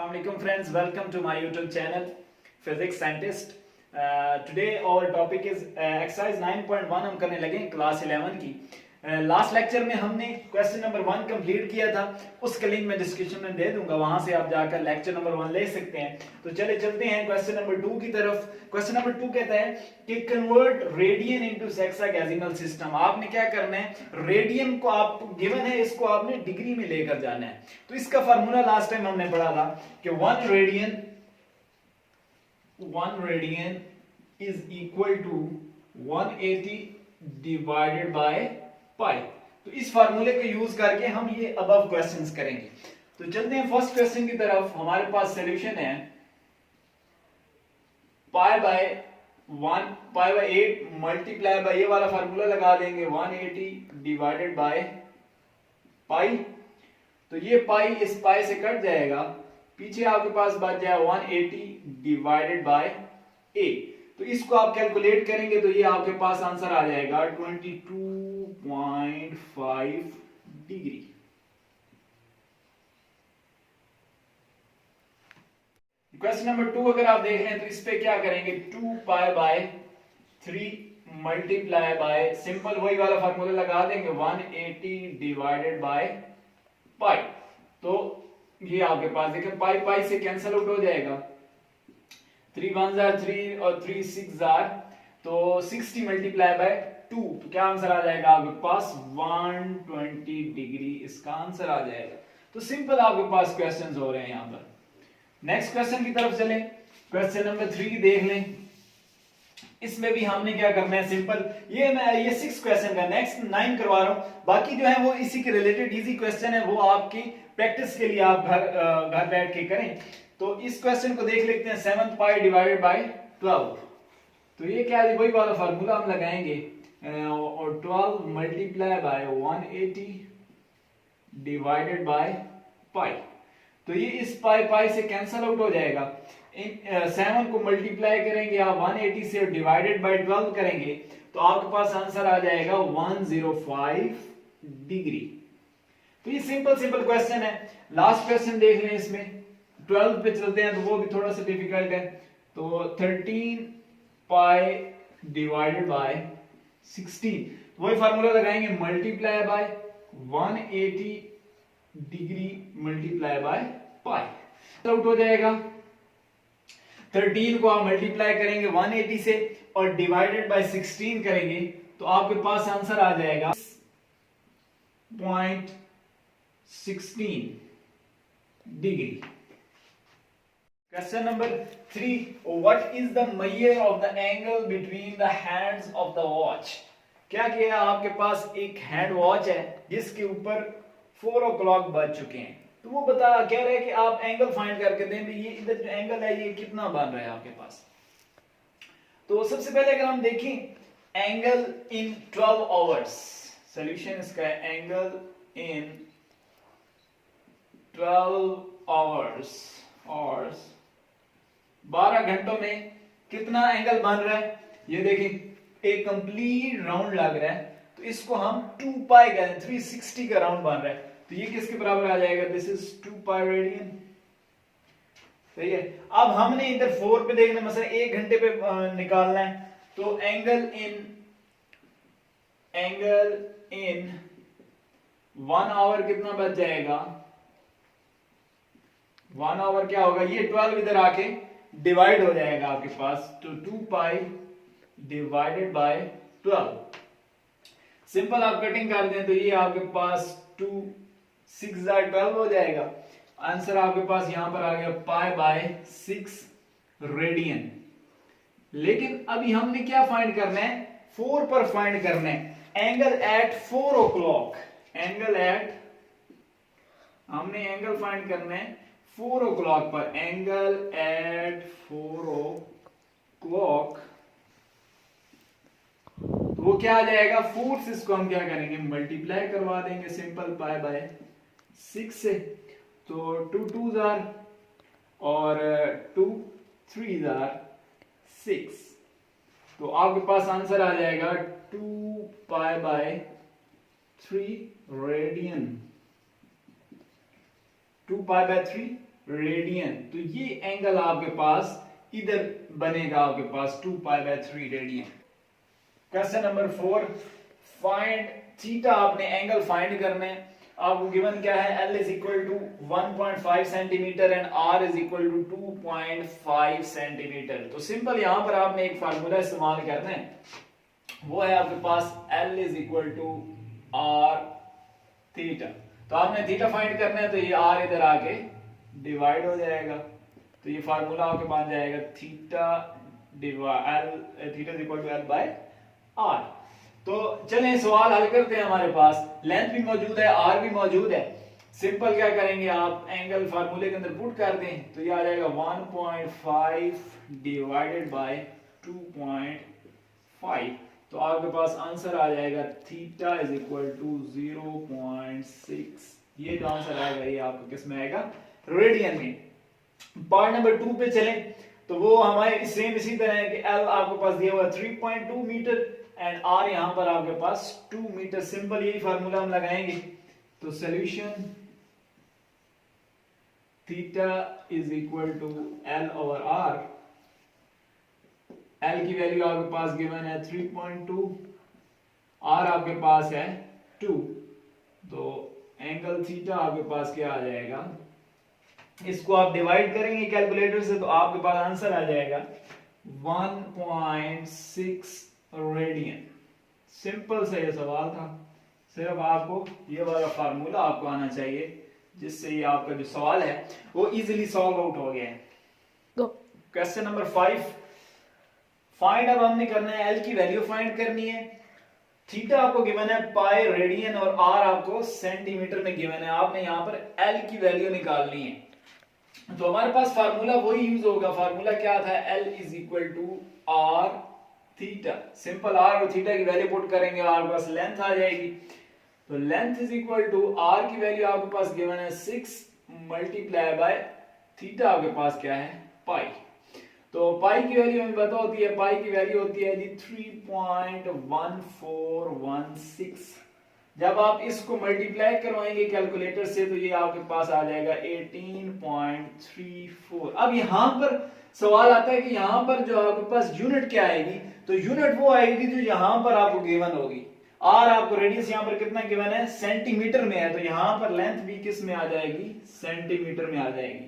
Assalamualaikum friends, welcome to my YouTube channel Physics Scientist. Today our topic is exercise 9.1 हम करने लगे class 11 की। Last lecture में हमने क्वेश्चन नंबर 1 कंप्लीट किया था, उसका लिंक मैं डिस्क्रिप्शन में दे दूंगा, वहां से आप जाकर लेक्चर नंबर 1 ले सकते हैं। तो चले चलते हैं क्वेश्चन नंबर 2 की तरफ। क्वेश्चन नंबर 2 कहता है कि convert radian into sexagesimal system. आपने क्या करना है, रेडियन को आप गिवन है, इसको आपने डिग्री में लेकर जाना है। तो इसका फार्मूला लास्ट टाइम हमने पढ़ा था कि 1 radian is equal to 180 divided by pi. तो इस फार्मूले को यूज करके हम ये अबव क्वेश्चंस करेंगे। तो चलते हैं फर्स्ट क्वेश्चन की तरफ। हमारे पास सॉल्यूशन है पाई बाय 8 मल्टीप्लाई बाय ये वाला फार्मूला लगा देंगे 180 डिवाइडेड बाय पाई। तो ये पाई इस पाई से कट जाएगा, पीछे आपके पास बच जाए 180 डिवाइडेड बाय a। तो इसको आप कैलकुलेट करेंगे तो ये आपके पास आंसर आ जाएगा 22.5 डिग्री। क्वेश्चन नंबर 2 अगर आप देख लें तो इस पे क्या करेंगे, 2 pi by 3 multiply by, simple वही वाला फार्मूला लगा देंगे 180 डिवाइडेड बाय पाई। तो ये आपके पास देखें पाई पाई से कैंसिल आउट हो जाएगा, 3 1 जार 3 और 3 6 जार, तो 60 मल्टीप्लाई बाय 2, तो क्या आंसर आ जाएगा आपके पास 120 डिग्री इसका आंसर आ जाएगा। तो सिंपल आपके पास क्वेश्चंस हो रहे हैं यहां पर। नेक्स्ट क्वेश्चन की तरफ चलें। क्वेश्चन नंबर 3 देख लें। इसमें भी हमने क्या करना है, सिंपल ये 6 क्वेश्चन का, नेक्स्ट 9 करवा रहा हूं, बाकी जो है वो इसी के रिलेटेड इजी क्वेश्चन है, वो आपकी प्रैक्टिस के लिए आप घर बैठ के करें। तो इस क्वेश्चन को देख लेते हैं 7 पाई डिवाइडेड बाय 12। तो ये क्या है, वही वाला फार्मूला हम लगाएंगे और 12 multiply by 180 divided by pi. तो ये इस पाई पाई से कैंसिल आउट हो जाएगा। 7 को मल्टीप्लाई करेंगे आप 180 से, डिवाइडेड बाय 12 करेंगे तो आपके पास आंसर आ जाएगा 105 डिग्री। तो ये सिंपल क्वेश्चन है। लास्ट क्वेश्चन देख लें, इसमें 12 पे चलते हैं तो वो भी थोड़ा सा डिफिकल्ट है। तो 13 पाई डिवाइडेड बाय 16, वही फार्मूला लगाएंगे multiply by 180 degree multiply by pi, out हो जाएगा। 13 को आप मल्टीप्लाई करेंगे 180 से और डिवाइडेड बाय 16 करेंगे तो आपके पास आंसर आ जाएगा 0.16 degree. Question number 3. What is the measure of the angle between the hands of the watch? क्या किया, आपके पास एक हैंड वॉच है जिसके ऊपर 4 o'clock बज चुके हैं। तो वो कह रहे हैं कि आप एंगल फाइंड करके दें, ये इधर जो एंगल है ये कितना बन रहा है आपके पास। तो सबसे पहले अगर हम देखें एंगल इन 12 आवर्स, सॉल्यूशन इसका है एंगल इन 12 आवर्स, 12 घंटों में कितना एंगल बन रहा है। ये देखिए एक कंप्लीट राउंड लग रहा है, तो इसको हम 2 पाई कहते हैं, 360 का राउंड बन रहा है। तो ये किसके बराबर आ जाएगा, दिस इज 2 पाई रेडियन। सही है। अब हमने इधर 4 पे देखना, मतलब 1 घंटे पे निकालना है। तो एंगल इन 1 आवर कितना बच जाएगा, 1 आवर क्या होगा, ये 12 इधर आके डिवाइड हो जाएगा आपके पास, तो 2 पाई डिवाइडेड बाय 12। सिंपल आप कटिंग कर दें तो ये आपके पास 2 6 12 हो जाएगा। आंसर आपके पास यहां पर आ गया पाई बाय 6 रेडियन। लेकिन अभी हमने क्या फाइंड करना है, 4 पर फाइंड करना है एंगल एट 4 o'clock। हमने एंगल फाइंड करना है 4 o'clock पर, एंगल एट 4 o'clock। तो वो क्या आ जाएगा, 4 से इसको हम क्या करेंगे मल्टीप्लाई करवा देंगे, सिंपल पाई बाय 6 से। तो 2 2 जार और 2 3 जार 6, तो आपके पास आंसर आ जाएगा 2 pi by 3 radian. 2 pi by 3 radian. तो ये एंगल आपके पास इधर बनेगा आपके पास 2π/3 radian. Question number 4, find theta. आपने एंगल फाइंड करना है। आपको गिवन क्या है, L is equal to 1.5 centimetre and R is equal to 2.5 centimetre. तो सिंपल यहां पर आपने एक फार्मूला इस्तेमाल करना है, वो है आपके पास L is equal to R theta. तो आपने थीटा फाइंड करना है, तो ये R इधर आके डिवाइड हो जाएगा, तो ये फार्मूला आपके बन जाएगा theta is equal to L by R। तो चलें सवाल हल करते हैं। हमारे पास लेंथ भी मौजूद है, R भी मौजूद है। सिंपल क्या करेंगे, आप एंगल फार्मूले के अंदर पुट कर दें, तो ये आ जाएगा 1.5 डिवाइडेड बाय 2.5। तो आपके पास आंसर आ जाएगा थीटा इज इक्वल टू 0.6। ये जो आंसर आएगा ये आपको किस में आएगा, रेडियन में। पार्ट नंबर 2 पे चलें, तो वो हमारे सेम इसी तरह है कि L आपके पास दिया हुआ 3.2 मीटर एंड R यहां पर आपके पास 2 मीटर। सिंपल यही फार्मूला हम लगाएंगे। तो solution theta is equal to L over R। L की वैल्यू आपके पास गिवन है 3.2, R आपके पास है 2। तो एंगल थीटा आपके पास क्या आ जाएगा, इसको आप डिवाइड करेंगे कैलकुलेटर से, तो आपके पास आंसर आ जाएगा 1.6 रेडियन। सिंपल सा ये सवाल था। सिर्फ आपको ये वाला फार्मूला आपको आना चाहिए, जिससे ये आपका जो सवाल है वो इजीली सॉल्व आउट हो गया है। Question number 5, find. अब हमने करना है L की वैल्यू फाइंड करनी है। थीटा आपको गिवन है पाई रेडियन और R आपको सेंटीमीटर में गिवन है। आपने यहाँ पर L की वैल्यू निकालनी है, तो हमारे पास फार्मूला वही यूज होगा। फार्मूला क्या था, L is equal to R theta. Simple R और थीटा की वैल्यू पुट करेंगे, आपके पास लेंथ आ जाएगी। तो length is equal to R की वैल्यू आपके पास गिवन है 6 मल्टीप्लाई बाय थीटा आपके पास क्या है, पाई। तो पाई की वैल्यू हमें पता होती है, पाई की वैल्यू होती है जी 3.1416। जब आप इसको मल्टीप्लाई करवाएंगे कैलकुलेटर से, तो ये आपके पास आ जाएगा 18.34। अब यहां पर सवाल आता है कि यहां पर जो आपके पास यूनिट क्या आएगी, तो यूनिट वो आएगी जो यहां पर आपको गिवन होगी। आर आपको रेडियस यहां पर कितना गिवन है, सेंटीमीटर में है, तो यहां पर लेंथ भी किस में आ जाएगी, सेंटीमीटर में आ जाएगी।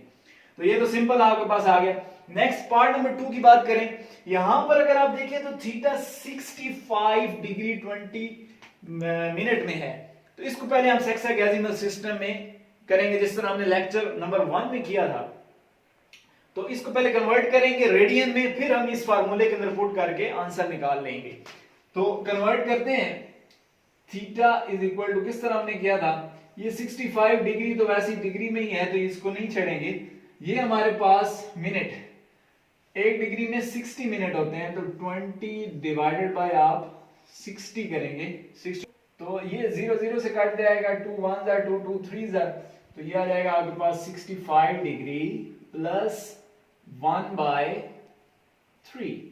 तो ये तो सिंपल आपके पास आ गया। नेक्स्ट पार्ट नंबर 2 की बात करें, यहां पर अगर आप देखें तो थीटा 65 डिग्री 20 मिनट में है। तो इसको पहले हम सेक्सागेसिमल सिस्टम में करेंगे, जिस तरह हमने लेक्चर नंबर 1 में किया था। तो इसको पहले कन्वर्ट करेंगे रेडियन में, फिर हम इस फार्मूले के अंदर पुट करके आंसर निकाल लेंगे। तो कन्वर्ट करते हैं। थीटा इज इक्वल टू किस तरह हमने किया था, ये 65 डिग्री तो वैसे डिग्री में ही है, तो इसको नहीं छेड़ेंगे। ये हमारे पास मिनट, 1 डिग्री में 60 मिनट होते हैं, तो 20 डिवाइडेड बाय आप 60 करेंगे 60। तो ये 0 0 से कट जाएगा, 2 1 जा 2 2 3 जा, तो ये आ जाएगा आपके पास 65 डिग्री प्लस 1/3।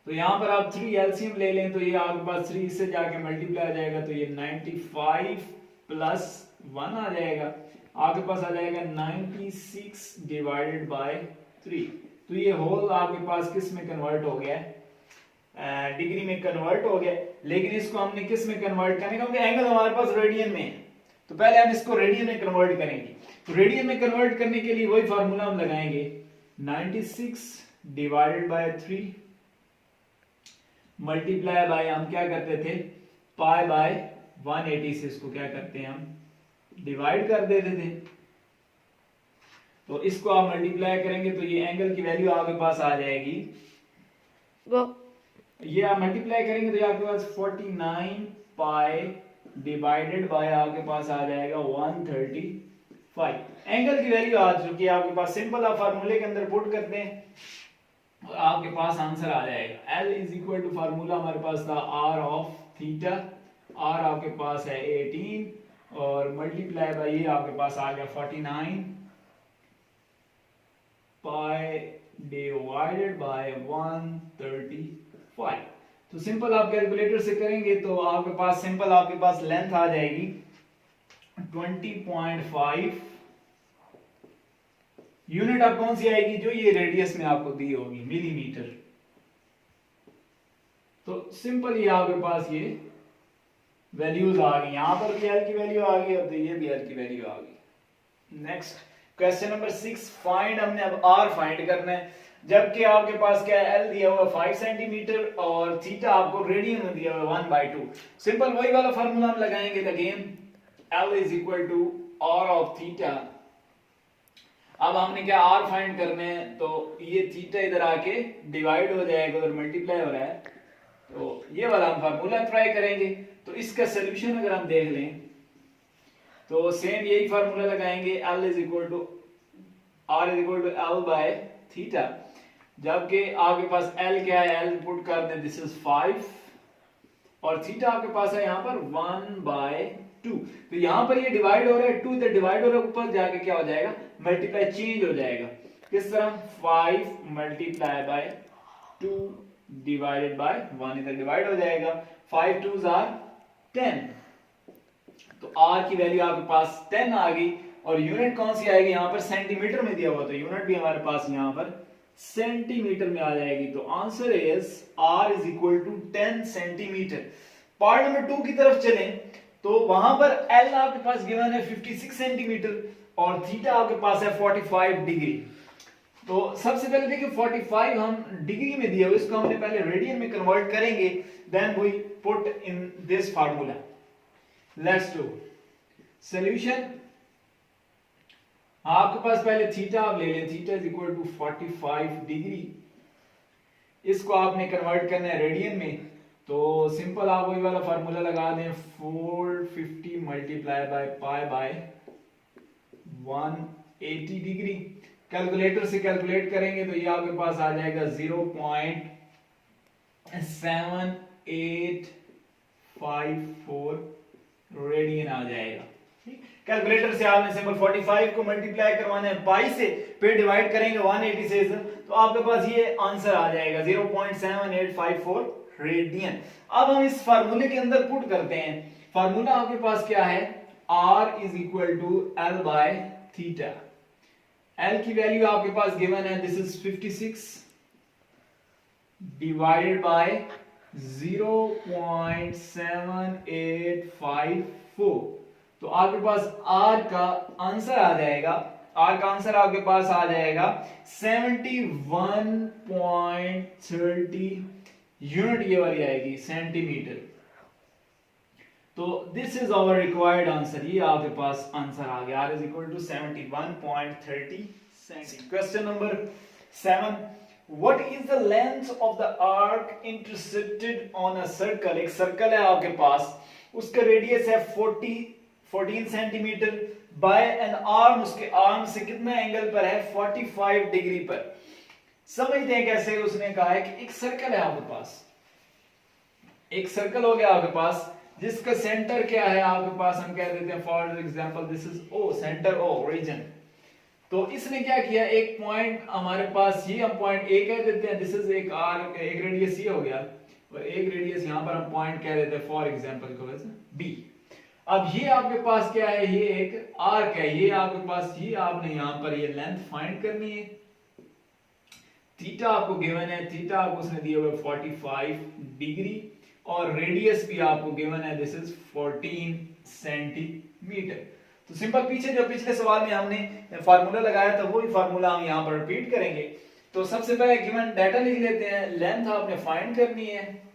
तो यहां पर आप 3 एलसीएम ले लें, तो ये आपके पास 3 इससे जाके मल्टीप्लाई आ जाएगा, तो ये 95 प्लस 1 आ जाएगा, आपके पास आ जाएगा 96 डिवाइडेड बाय 3। तो ये होल आपके पास किस में कन्वर्ट हो गया है, डिग्री में कन्वर्ट हो गया। लेकिन इसको हमने किस में कन्वर्ट करना है, क्योंकि एंगल हमारे पास रेडियन में है, तो पहले हम इसको रेडियन में कन्वर्ट करेंगे। तो रेडियन में कन्वर्ट करने के लिए वही फार्मूला हम लगाएंगे, 96 डिवाइडेड बाय 3 मल्टीप्लाई बाय हम क्या करते थे, पाई बाय 180 से इसको क्या करते हैं हम डिवाइड कर देते थे। तो इसको आप मल्टीप्लाई करेंगे, तो ये एंगल की वैल्यू आपके पास आ जाएगी, ये आप मल्टीप्लाई करेंगे तो ये आपके पास 49 पाई डिवाइडेड बाय आपके पास आ जाएगा 135। एंगल की वैल्यू आ चुकी है आपके पास। सिंपल आप फार्मूले के अंदर पुट करते हैं और आपके पास आंसर आ जाएगा। L is equal to formula हमारे पास था R ऑफ थीटा, R आपके पास है 18 और मल्टीप्लाई बाय ये आपके पास आ गया 49 पाई डिवाइडेड बाय 135। तो सिंपल आप कैलकुलेटर से करेंगे तो आपके पास सिंपल आपके पास लेंथ आ जाएगी 20.5 यूनिट अब कौन सी आएगी, जो ये रेडियस में आपको दी होगी, मिलीमीटर। तो सिंपल ये आपके पास ये वैल्यूज आ गई, यहां पर भी एल की वैल्यू आ गई और ये भी एल की वैल्यू आ गई। नेक्स्ट क्वेश्चन नंबर 6, फाइंड, हमने अब आर फाइंड करना है, जबकि आपके पास क्या है, एल दिया हुआ 5 सेंटीमीटर और थीटा आपको रेडियन में दिया हुआ 1/2। सिंपल वही वाला फार्मूला हम लगाएंगे, again L is equal to R of theta. अब हमने क्या आर फाइंड करने हैं, तो ये थीटा इधर आके डिवाइड हो जाएगा, उधर मल्टीप्लाई हो रहा है, तो ये वाला हम फार्मूला ट्राई करेंगे। तो इसका सोल्यूशन अगर हम देख लें तो सेम यही फार्मूला लगाएंगे, L is equal to R is equal to L by theta, जबकि आपके पास L क्या है, L पुट कर दें, दिस इज 5 और थीटा आपके पास है यहाँ पर 1/2। तो यहाँ पर ये डिवाइड हो रहा है, 2 इधर डिवाइड हो रहा है, ऊपर जाके क्या हो जाएगा, मल्टीप्लाई चेंज हो जाएगा। किस तरह, 5 मल्टीप्लाई बाय 2 डिवाइडेड बाय 1, इधर डिवाइड हो जाएगा, 5 2s are 10। तो r की वैल्यू आपके पास 10 आ गई और यूनिट कौन सी आएगी, यहाँ पर सेंटीमीटर में दिया हुआ, तो यूनिट भी हमारे पास यहाँ पर सेंटीमीटर में आ जाएगी। तो answer is r is equal to 10 centimeter. Part number 2 की तरफ चलें तो वहां पर L आपके पास गिवन है 56 सेंटीमीटर और थीटा आपके पास है 45 डिग्री। तो सबसे पहले देखिए 45 हम डिग्री में दिया हुआ, इसको हमने पहले रेडियन में कन्वर्ट करेंगे, then we put in this formula. Let's do solution. आपके पास पहले थीटा आप ले लें, theta is equal to 45 degree, इसको आपने कन्वर्ट करना है रेडियन में, तो सिंपल आप वही वाला फार्मूला लगा दें, 450 multiply by pi by 180 degree. Calculator से कैलकुलेट करेंगे तो ये आपके पास आ जाएगा 0.7854 रेडियन आ जाएगा। कैलकुलेटर से आपने सिंपल 45 को मल्टीप्लाई करवाना है पाई से, फिर डिवाइड करेंगे 180 से, तो आपके पास ये आंसर आ जाएगा 0.7854 रेडियन। अब हम इस फार्मूले के अंदर पुट करते हैं। फार्मूला आपके पास क्या है, R is equal to L by theta. L की वैल्यू आपके पास गिवन है, दिस इज 56 डिवाइडेड बाय 0.7854, तो आपके पास R का आंसर आ जाएगा, R का आंसर आपके पास आ जाएगा 71.30 यूनिट, ये वाली आएगी सेंटीमीटर। तो this is our required answer, ये आपके पास आंसर आ गया, R is equal to 71.30 centimeter. Question number 7, what is the length of the arc intercepted on a circle. एक सर्कल है आपके पास, उसका रेडियस है 14 सेंटीमीटर बाय एन आर्म, उसके आर्म से कितना एंगल पर है, 45 डिग्री पर। समझते हैं कैसे। उसने कहा है कि एक सर्कल है आपके पास, एक सर्कल हो गया आपके पास, जिसका सेंटर क्या है आपके पास, हम कह देते हैं for example this is O, centre O region. तो इसने क्या किया, एक पॉइंट हमारे पास ये हम पॉइंट A कह देते हैं, दिस इज एक आर्क, एक रेडियस ये हो गया और एक रेडियस यहां पर हम पॉइंट कह देते हैं फॉर एग्जांपल को B। अब ये आपके पास क्या है, ये एक आर्क है, ये आपके पास, ये आपने यहां पर ये लेंथ फाइंड करनी है। थीटा आपको गिवन है, थीटा आपको उसने दिया हुआ 45 डिग्री और रेडियस भी आपको गिवन है, दिस इज 14 सेंटीमीटर। तो सिंपल पीछे जो पिछले सवाल में हमने फार्मूला लगाया था वही फार्मूला हम यहां पर रिपीट करेंगे। तो सबसे पहले गिवन डाटा लिख लेते हैं, लेंथ आपने फाइंड करनी है,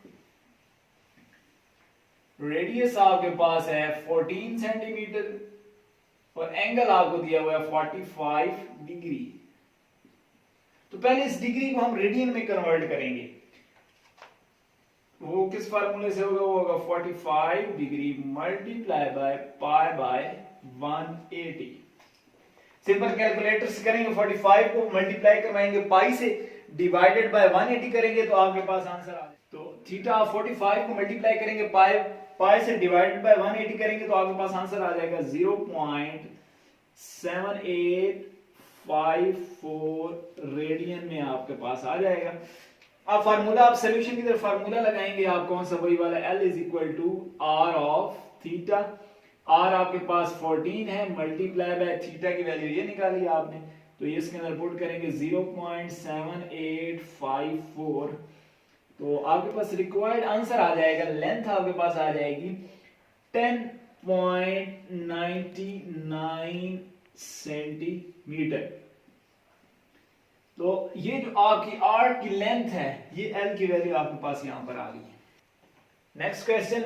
रेडियस आपके पास है 14 सेंटीमीटर और एंगल आपको दिया हुआ है 45 डिग्री। तो पहले इस डिग्री को हम रेडियन में कन्वर्ट करेंगे, वो किस फार्मूले से होगा, वो होगा 45 degree multiply by pi by 180। Simple calculator से करेंगे, 45 को मल्टीप्लाई करवाएंगे पाई से, डिवाइडेड बाय 180 करेंगे तो आपके पास आंसर आ जाए। तो थीटा 45 को मल्टीप्लाई करेंगे पाई से, डिवाइडेड बाय 180 करेंगे तो आपके पास आंसर आ जाएगा 0.7854 रेडियन में आपके पास आ जाएगा। अब फार्मूला, आप सॉल्यूशन की तरफ फार्मूला लगाएंगे, आप कौन सा, वही वाला L is equal to R of theta. R आपके पास 14 है, मल्टीप्लाई बाय थीटा की वैल्यू ये निकाली आपने, तो ये इसके अंदर पुट करेंगे 0.7854, तो आपके पास रिक्वायर्ड आंसर आ जाएगा, लेंथ आपके पास आ जाएगी 10.99 सेंटीमीटर। तो ये जो आपकी आर्क की लेंथ है, ये एल की वैल्यू आपके पास यहां पर आ गई है। Next question,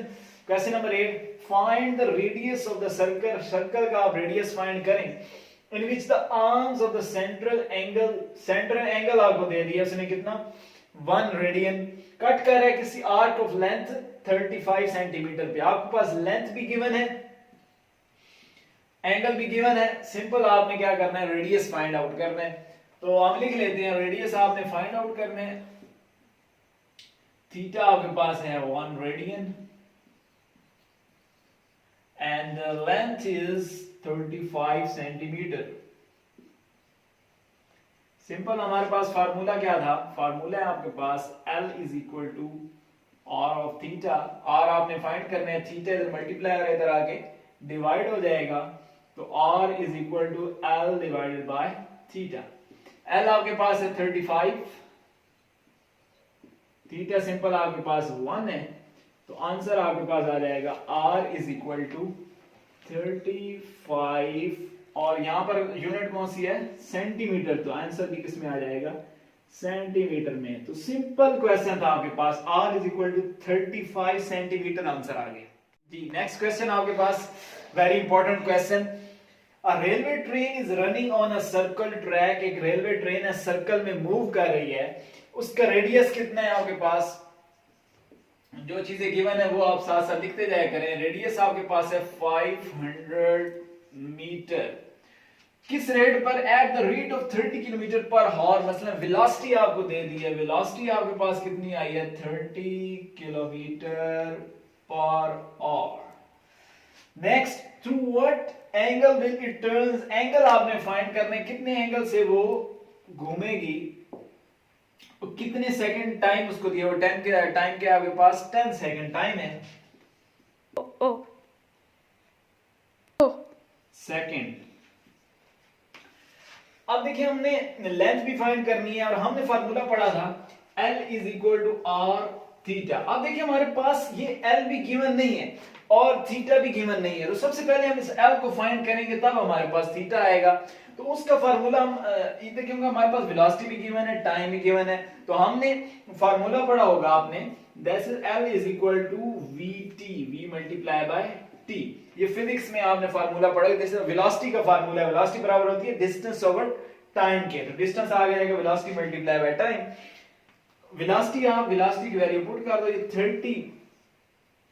question number 8, find the radius of the circle. Circle का आप रेडियस फाइंड करें in which the arms of the central angle आपको दे दिया उसने कितना 1 रेडियन, कट कर रहा है किसी आर्क ऑफ लेंथ 35 सेंटीमीटर पे। आपके पास लेंथ भी गिवन है, एंगल भी गिवन है, सिंपल आपने क्या करना है, रेडियस फाइंड आउट करना है। तो हम लिख लेते हैं, रेडियस आपने फाइंड आउट करना है, थीटा आपके पास है 1 radian and the length is 35 centimetre. Simple हमारे पास फार्मूला क्या था, फार्मूला है आपके पास L is equal to R of theta. R आपने फाइंड करना है, थीटा इधर मल्टीप्लाई इधर आके डिवाइड हो जाएगा, तो R is equal to L divided by theta. L आपके पास है 35, थीटा सिंपल आपके पास 1 है, तो आंसर आपके पास आ जाएगा R इज इक्वल टू 35, और यहां पर यूनिट कौन सी है, सेंटीमीटर, तो आंसर भी किस में आ जाएगा, सेंटीमीटर में। तो सिंपल क्वेश्चन था आपके पास, R is equal to 35 centimetre, answer आ गया जी। नेक्स्ट क्वेश्चन आपके पास very important question, a railway train is running on a circle track. एक रेलवे ट्रेन है सर्कल में मूव कर रही है, उसका रेडियस कितना है आपके पास, जो चीजें गिवन है वो आप साथ साथ लिखते जाया करें। रेडियस आपके पास है 500 मीटर, किस रेट पर, at the rate of 30 kilometre पर हॉर। मतलब वेलोसिटी आपको दे दी है, वेलोसिटी आपके पास कितनी आई है, 30 kilometre per hour. Next, through what angle will it turns. Angle आपने फाइंड करना है, कितने एंगल से वो घूमेगी, तो कितने सेकंड टाइम उसको दिया, वो 10 के टाइम के आपके पास 10 सेकंड टाइम है, सेकंड। अब देखिए हमने लेंथ भी फाइंड करनी है और हमने फार्मूला पढ़ा था L is equal to R theta. अब देखिए हमारे पास ये L भी गिवन नहीं है और थीटा भी गिवन नहीं है, तो सबसे पहले हम इस L को फाइंड करेंगे तब हमारे पास थीटा आएगा। तो उसका फार्मूला हम इधर, क्योंकि हमारे पास वेलोसिटी भी गिवन है, टाइम भी गिवन है, तो हमने फार्मूला पढ़ा होगा आपने, that is L is equal to VT, V multiply by T। ये फिजिक्स में आपने फार्मूला पढ़ा, जैसे वेलोसिटी का फार्मूला है, वेलोसिटी बराबर होती है डिस्टेंस ओवर टाइम के, तो डिस्टेंस आ जाएगा velocity multiply by time. Velocity, आप वेलोसिटी की वैल्यू पुट कर दो, ये 30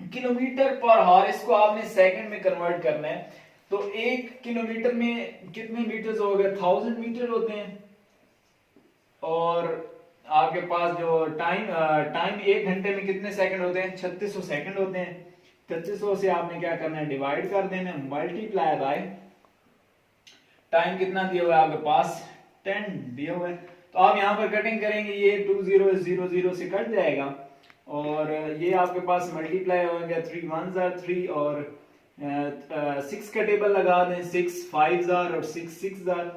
किलोमीटर पर आवर, इसको आपने सेकंड में कन्वर्ट करना है, तो 1 किलोमीटर में कितने मीटर्स हो गए, 1000 मीटर होते हैं, और आपके पास जो टाइम 1 घंटे में कितने सेकंड होते हैं, 3600 सेकंड होते हैं। 3600 से आपने क्या करना है, डिवाइड कर देना है, मल्टीप्लाई बाय टाइम कितना दिया हुआ है आपके पास, 10 दिया हुआ है। तो आप यहाँ पर कटिंग करेंगे, ये 2000 से कट जाएगा, और ये आपके पास मल्टीप्लाई हो गया, 3 1s are 3, और 6 का टेबल लगा दें, 6 5s are और 6 6s are।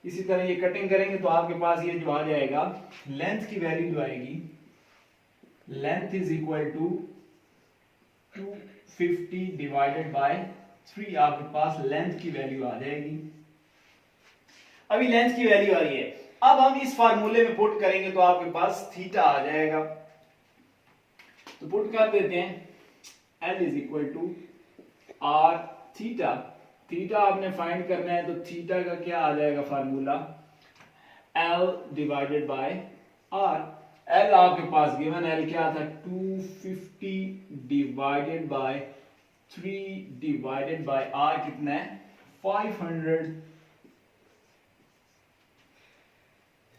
इसी तरह ये कटिंग करेंगे तो आपके पास ये जो आ जाएगा, लेंथ की वैल्यू जो आएगी, length is equal to 250 divided by 3, आपके पास लेंथ की वैल्यू आ जाएगी। अभी लेंथ की वैल्यू आ रही है, अब हम इस फार्मूले में पुट करेंगे तो आपके पास थीटा आ जाएगा, तो पुट कर देते हैं, L is equal to R theta. Theta आपने फाइंड करना है, तो थीटा का क्या आ जाएगा formula, L divided by R। L आपके पास गिवन, L क्या था, 250 divided by 3 divided by R कितना है, 500।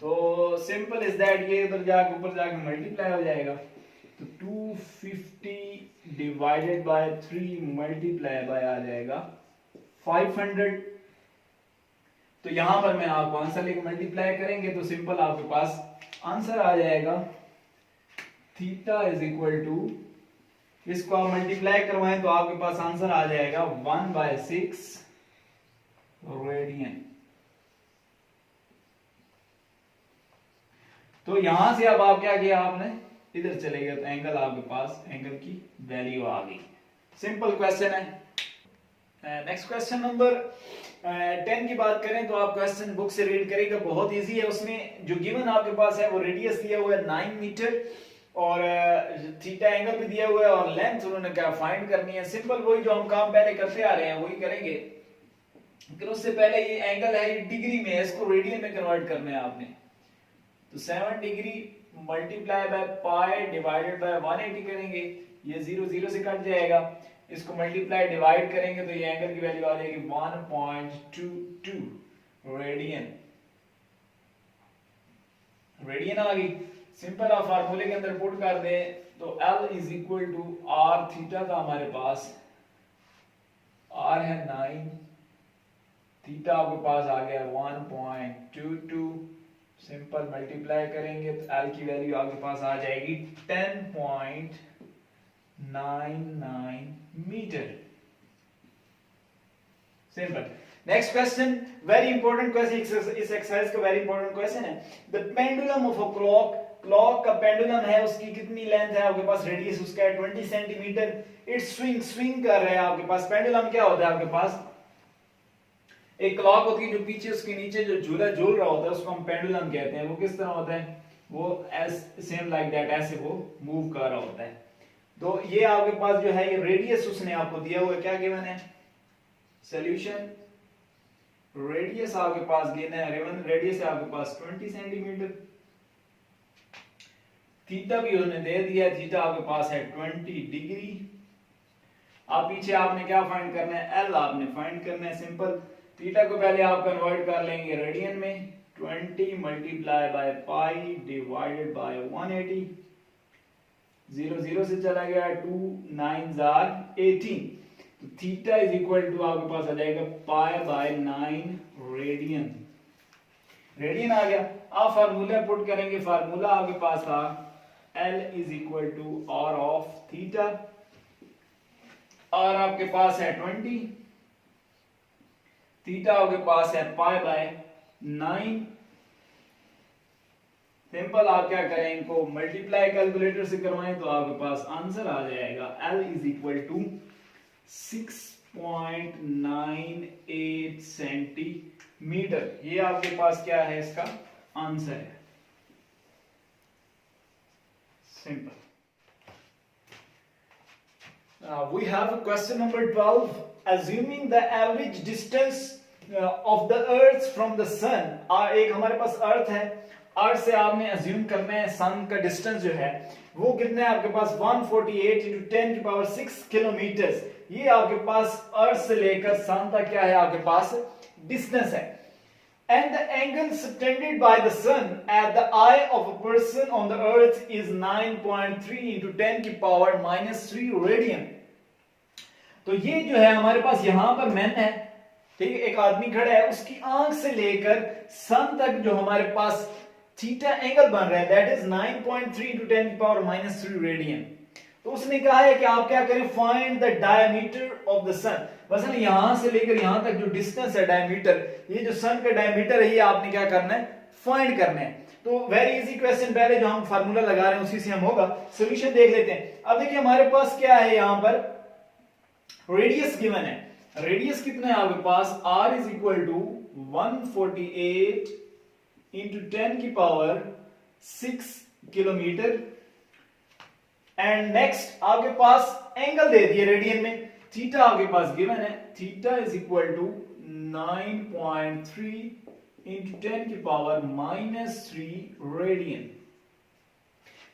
तो सिंपल इज दैट, ये इधर जाके ऊपर जाके मल्टीप्लाई हो जाएगा, तो 250 डिवाइडेड बाय 3 मल्टीप्लाई बाय आ जाएगा 500। तो यहां पर मैं आपको आंसर लेके मल्टीप्लाई करेंगे तो सिंपल आपके पास आंसर आ जाएगा, थीटा इज इक्वल टू, इसको आप मल्टीप्लाई करवाएं तो आपके पास आंसर आ जाएगा 1/6 रेडियन। तो यहां से अब आप क्या किया, आपने इधर चले गए तो एंगल आपके पास, एंगल की वैल्यू आ गई। सिंपल क्वेश्चन है। नेक्स्ट क्वेश्चन नंबर 10 की बात करें तो आप क्वेश्चन बुक से रीड करेंगे, बहुत इजी है। उसमें जो गिवन आपके पास है वो रेडियस दिया हुआ है 9 मीटर और थीटा एंगल भी दिया हुआ है और लेंथ उन्होंने क्या फाइंड करनी है। सिंपल वही जो हम काम पहले करते आ रहे हैं वही करेंगे, लेकिन उससे पहले ये एंगल है, ये डिग्री में है, इसको रेडियन में कन्वर्ट करना है आपने। तो 7 degree multiply by pi divided by 180 करेंगे, ये 0 0 से कट जाएगा। इसको मल्टीप्लाई डिवाइड करेंगे तो ये एंगल की वैल्यू आ जाएगी 1.22 रेडियन। रेडियन आ गई। सिंपल आप फार्मूले के अंदर पुट कर दें तो L is equal to R theta का हमारे पास R है 9, थीटा आपके पास आ गया 1.22। सिंपल मल्टीप्लाई करेंगे तो L की वैल्यू आपके पास आ जाएगी 10.99 metre. Simple. Next question, very important question, इस एक्सरसाइज का वेरी इंपॉर्टेंट क्वेश्चन है। The pendulum of a clock, clock का पेंडुलम है, उसकी कितनी लेंथ है आपके पास, रेडियस उसका है 20 सेंटीमीटर। इट स्विंग कर रहा है आपके पास। पेंडुलम क्या होता है आपके पास, एक क्लॉक होती है जो पीछे उसके नीचे जो झूला झूल रहा होता है उसको हम पेंडुलम कहते हैं। वो किस तरह होता है, वो सेम लाइक दैट, ऐसे वो मूव कर रहा होता है। तो ये आपके पास जो है ये रेडियस उसने आपको दिया हुआ है, क्या गिवन है, सॉल्यूशन रेडियस आपके पास गिवन है, रेडियस है आपके पास 20 सेंटीमीटर। थीटा भी उन्होंने दे दिया, थीटा आपके पास है 20 डिग्री। आप पीछे आपने क्या फाइंड करना है, एल आपने फाइंड करना है। सिंपल, थीटा को पहले आप कन्वर्ट कर लेंगे रेडियन में, 20 multiply by pi divided by 180, 0 0 से चला गया, 2 9 18। तो थीटा इज इक्वल टू आपके पास आ जाएगा पाई बाय 9 रेडियन। रेडियन आ गया। आप फार्मूला पुट करेंगे, फार्मूला आपके पास था L is equal to R of theta. R आपके पास है 20, थीटा आपके पास है पाई बाय 9। सिंपल, आप क्या करें, इनको मल्टीप्लाई कैलकुलेटर से करवाएं तो आपके पास आंसर आ जाएगा L is equal to 6.98 centimetre. ये आपके पास क्या है, इसका आंसर है। Simple. We have a question number 12. Assuming the average distance of the Earth from the Sun, एक हमारे पास अर्थ है, अर्थ से आपने अज्यूम करना है सन का डिस्टेंस जो है वो कितना है आपके पास 148 × 10⁶ किलोमीटर। ये आपके पास अर्थ से लेकर सन तक क्या है आपके पास डिस्टेंस है। And the angle subtended by the sun at the eye of a person on the earth is 9.3 × 10⁻³ radian. तो ये जो है हमारे पास यहां पर मैन है, ठीक है, एक आदमी खड़ा है, उसकी आंख से लेकर सन तक जो हमारे पास थीटा एंगल बन रहा है दैट इज 9.3 × 10⁻³ रेडियन। तो उसने कहा है कि आप क्या करें, find the diameter of the sun. मसलन यहां से लेकर यहां तक जो डिस्टेंस है डायमीटर, ये जो सन का डायमीटर है ये आपने क्या करना है, फाइंड करना है। तो वेरी इजी क्वेश्चन, पहले जो हम फार्मूला लगा रहे हैं उसी से हम होगा। सॉल्यूशन देख लेते हैं। अब देखिए हमारे पास क्या है, यहां पर रेडियस गिवन है। रेडियस कितना है आपके पास, r is equal to 148 × 10⁻⁶ kilometre. And next आपके पास एंगल दे दिए रेडियन में, थीटा आपके पास गिवन है, theta is equal to 9.3 × 10⁻³ radian.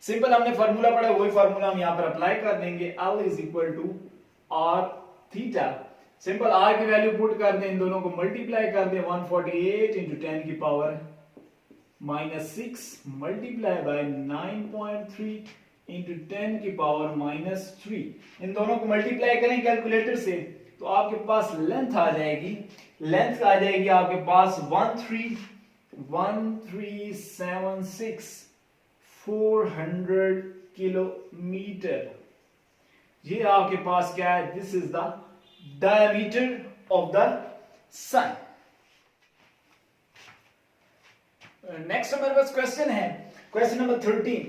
Simple, हमने फार्मूला पढ़ा वही फार्मूला हम यहां पर अप्लाई कर देंगे। L is equal to R theta. Simple, R की वैल्यू पुट कर दें, इन दोनों को मल्टीप्लाई कर दें, 148 × 10⁻⁻6 मल्टीप्लाई बाय 9.3 × 10⁻³ इन दोनों को मल्टीप्लाई करें कैलकुलेटर से तो आपके पास लेंथ आ जाएगी, लेंथ आ जाएगी आपके पास 1376 किलोमीटर। ये आपके पास क्या है, this is the diameter of the sun. Next हमारे पास क्वेश्चन है, question number 13,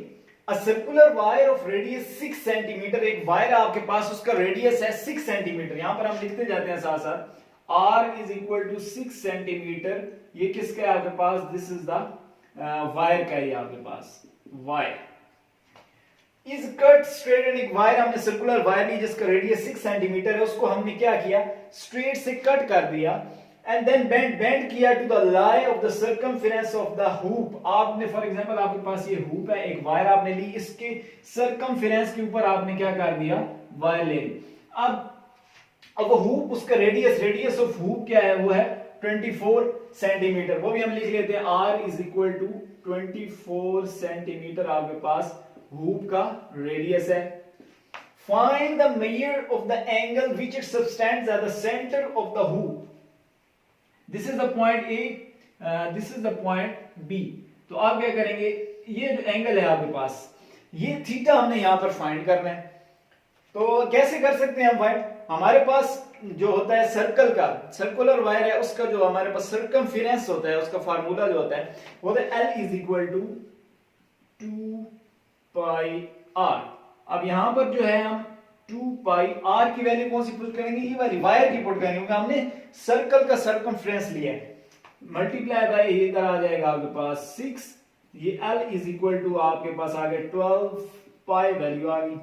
a circular wire of radius 6 centimetre, एक वायर आपके पास, उसका रेडियस है 6 सेंटीमीटर। यहां पर हम लिखते जाते हैं साथ साथ, r is equal to 6 centimetre. ये किसका है आपके पास, दिस इज द वायर का, ये आपके पास wire is cut straight, and एक वायर हमने सर्कुलर वायर ली जिसका रेडियस 6 सेंटीमीटर है, उसको हमने क्या किया, स्ट्रेट से कट कर दिया, एंड देन बेंड किया to the lie of the circumference of the hoop. आपने फॉर एग्जांपल आपके पास ये हूप है, एक वायर आपने ली, इसके सर्कमफेरेंस के ऊपर आपने क्या कर दिया, वायर ले ली। अब वो हूप, उसका रेडियस ऑफ हूप क्या है, वो है 24 सेंटीमीटर। वो भी हम लिख लेते हैं, r is equal to 24 centimetre आपके पास हूप का रेडियस है। Find the measure of the angle which it subtends at the centre of the hoop. This is the point A, this is the point B. तो आप क्या करेंगे, ये जो एंगल है आपके पास, ये थीटा हमने यहां पर फाइंड करना है। तो कैसे कर सकते हैं हम फाइंड, हमारे पास जो होता है सर्कल का, सर्कुलर वायर है, उसका जो हमारे पास सर्कमफेरेंस होता है, उसका फार्मूला जो होता है वो होता है L is equal to 2 pi r। अब यहां पर जो है हम 2 पाई r की वैल्यू कौन सी पुट करेंगे, ये वाली वायर की पुट करेंगे, क्योंकि हमने सर्कल का सर्कमफेरेंस लिया है, मल्टीप्लाई बाय ये इधर आ जाएगा आपके पास 6, ये L इज इक्वल टू आपके पास आ गया 12 पाई, वैल्यू आ गई।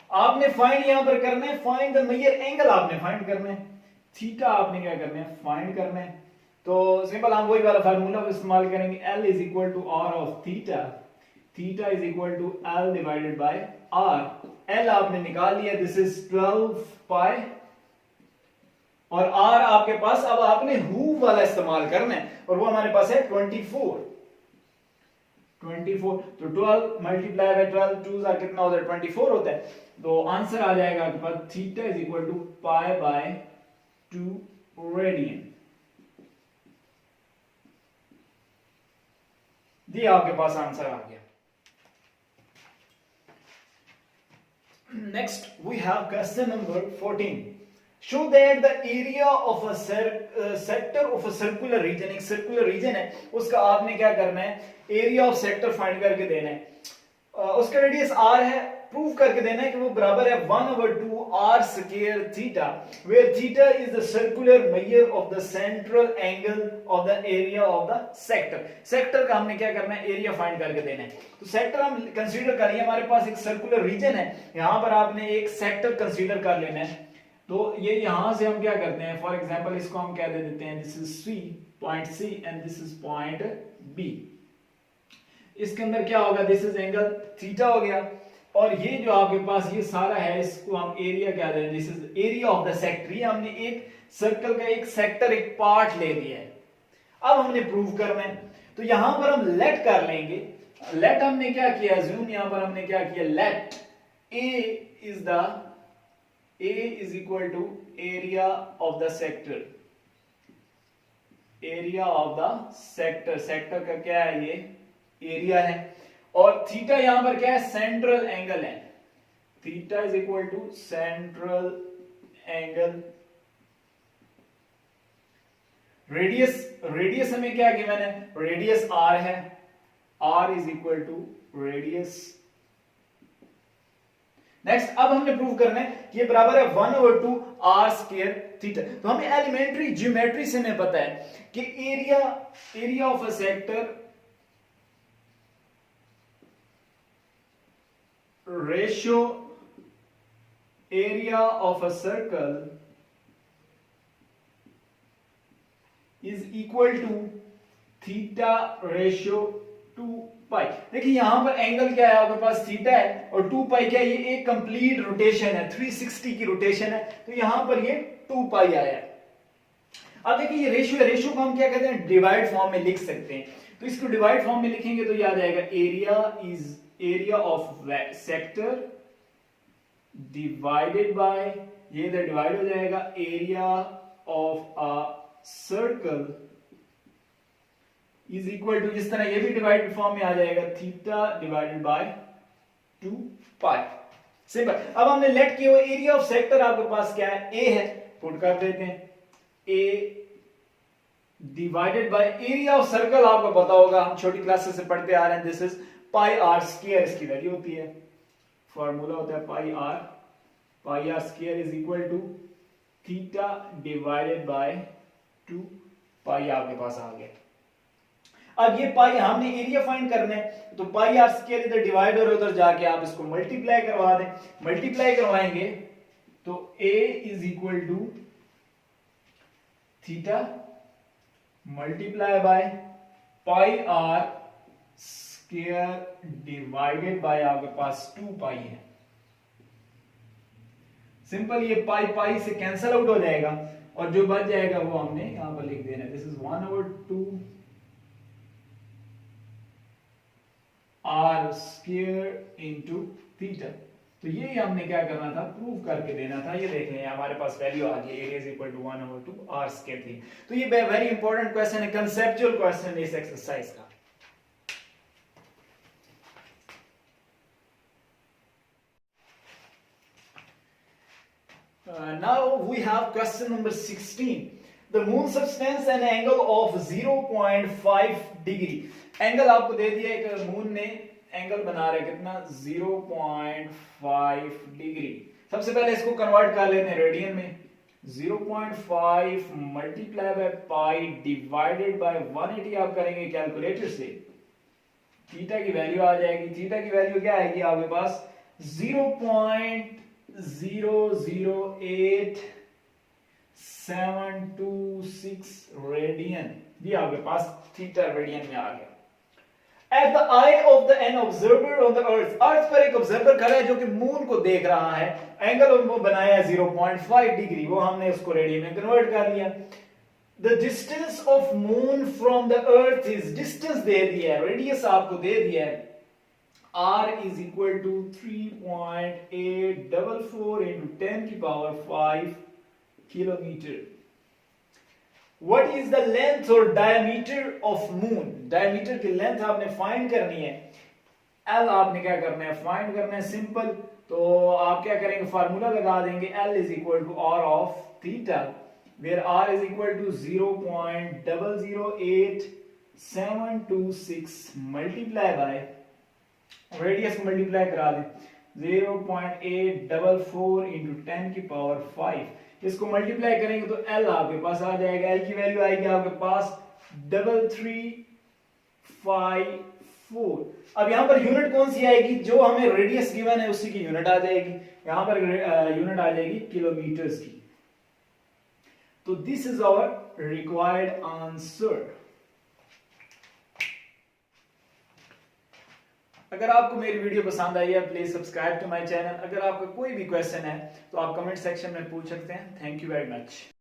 आपने फाइंड यहां पर करना है, फाइंड द मेजर एंगल आपने फाइंड करना है, थीटा आपने क्या करना है, फाइंड करना है। तो सिंपल हम वही वाला फार्मूला इस्तेमाल करेंगे, L is equal to r of theta, theta is equal to L divided by r। L आपने निकाल लिया, दिस इज 12 पाई, और r आपके पास, अब आपने हूप वाला इस्तेमाल करना है, और वो हमारे पास है 24। तो 12 मल्टीप्लाई बाय 12, 2 आर कितना होता है, 24 होता है। तो आंसर आ जाएगा आपके पास theta is equal to pi by 2 radian. ये आपके पास आंसर आ गया। Next we have question number 14, show that the area of a sector of a circular region, एक सर्कुलर रीजन है, उसका आपने क्या करना है, एरिया ऑफ सेक्टर फाइंड करके देना है। उसका रेडियस r है, प्रूव करके देना है कि वो बराबर है 1/2 r square theta, where theta is the circular measure of the central angle of the area of the sector। Sector का हमने क्या करना है, एरिया फाइंड करके देना है। तो सेक्टर हम कंसीडर करिए, हमारे पास एक सर्कुलर रीजन है, यहां पर आपने एक सेक्टर कंसीडर कर लेना है। तो ये यहां से हम क्या करते हैं, फॉर एग्जांपल इसको हम कह देते हैं, this is C, point C and this is point B। इसके अंदर क्या होगा, दिस इज एंगल थीटा हो गया, और ये जो आपके पास ये सारा है, इसको हम एरिया कह देते हैं, this is area of the sector. ये हमने एक सर्कल का एक सेक्टर, एक पार्ट ले लिया है, अब हमने प्रूव करना है। तो यहां पर हम लेट कर लेंगे, लेट हमने क्या किया, अज्यूम यहां पर हमने क्या किया, late A is equal to area of the sector, area of the sector, sector का क्या है, ये एरिया है, और थीटा यहां पर क्या है, सेंट्रल एंगल है, theta is equal to central angle. Radius हमें क्या गिवन है, रेडियस r है, r is equal to radius. Next अब हमने प्रूव करना है कि ये बराबर है 1/2 r स्क्वायर थीटा। तो हमें एलिमेंट्री ज्योमेट्री से हमें पता है कि area of a sector ratio area of a circle is equal to theta ratio 2 pi. देखिए यहां पर एंगल क्या है, आपके पास थीटा है, और 2 पाई क्या है, ये एक कंप्लीट रोटेशन है, 360 की रोटेशन है, तो यहां पर ये 2 पाई आया है। अब देखिए ये रेशियो है, रेशियो को हम क्या कहते हैं, डिवाइड फॉर्म में लिख सकते हैं। तो इसको डिवाइड फॉर्म में लिखेंगे तो याद आएगा, area is area of sector divided by, ये इधर डिवाइड हो जाएगा, area of a circle is equal to, जिस तरह ये भी डिवाइडेड फॉर्म में आ जाएगा, theta divided by 2 pi. Simple. अब हमने लेट किया हुआ एरिया ऑफ सेक्टर आपके पास क्या है, ए है, पुट कर देते हैं, A divided by area of circle, आपको पता होगा हम छोटी क्लासेस से पढ़ते आ रहे हैं, this is pi R square, इसकी वैल्यू होती है, फॉर्मूला होता है pi R square is equal to theta divided by 2 pi, आपके पास आ गया। अब ये पाई हमने एरिया फाइंड करना है, तो पाई आर स्क्वायर इधर डिवाइड और उधर जाके आप इसको मल्टीप्लाई करवा दें, मल्टीप्लाई करवाएंगे तो a is equal to theta multiply by pi R square divided by आपके पास 2 पाई है। सिंपल, ये पाई पाई से कैंसल आउट हो जाएगा और जो बच जाएगा वो हमने यहां पर लिख देना है, this is 1/2 R square into theta. तो ये हमने क्या करना था, प्रूव करके देना था। ये देख लें हमारे पास वैल्यू आ गई, area is equal to 1/2 R square थी। तो ये वेरी इंपॉर्टेंट क्वेश्चन है, कंसेप्चुअल क्वेश्चन इस एक्सरसाइज का। Now we have question number 16. The moon subtends an angle of 0.5 degree. Angle आपको दे दिया है कि मून ने एंगल बना रहा है कितना, 0.5 डिग्री। सबसे पहले इसको कन्वर्ट कर लेते हैं रेडियन में, 0.5 multiply by pi divided by 180 आप करेंगे कैलकुलेटर से, थीटा की वैल्यू आ जाएगी। थीटा की वैल्यू क्या आएगी आपके पास, 0.008726 रेडियन, ये आपके पास थीटा रेडियन में आ गया। At the eye of the an observer on the earth, अर्थ पर एक ऑब्जर्वर खड़ा है जो कि मून को देख रहा है, एंगल उनको बनाया है 0.5 डिग्री, वो हमने उसको रेडियन में कन्वर्ट कर लिया। The distance of moon from the earth is, distance दे दिया है, रेडियस आपको दे दिया है, r is equal to 3.844 into 10 की power 5 kilometre. What is the length or diameter of moon? Diameter की लेंथ आपने फाइंड करनी है, L आपने क्या करना है, फाइंड करना है। सिंपल, तो आप क्या करेंगे, फार्मूला लगा देंगे, L is equal to r of theta, where r is equal to 0.008726 multiply by, radius को मल्टीप्लाई करा दें, 0.844 into 10 की पावर 5, इसको मल्टीप्लाई करेंगे तो L आपके पास आ जाएगा, L की वैल्यू आएगी आपके पास 3354। अब यहां पर यूनिट कौन सी आएगी, जो हमें रेडियस गिवन है उसी की यूनिट आ जाएगी, यहां पर यूनिट आ जाएगी किलोमीटर्स की। तो this is our required answer. अगर आपको मेरी वीडियो पसंद आई है please subscribe to my channel. अगर आपका कोई भी क्वेश्चन है तो आप कमेंट सेक्शन में पूछ सकते हैं। Thank you very much.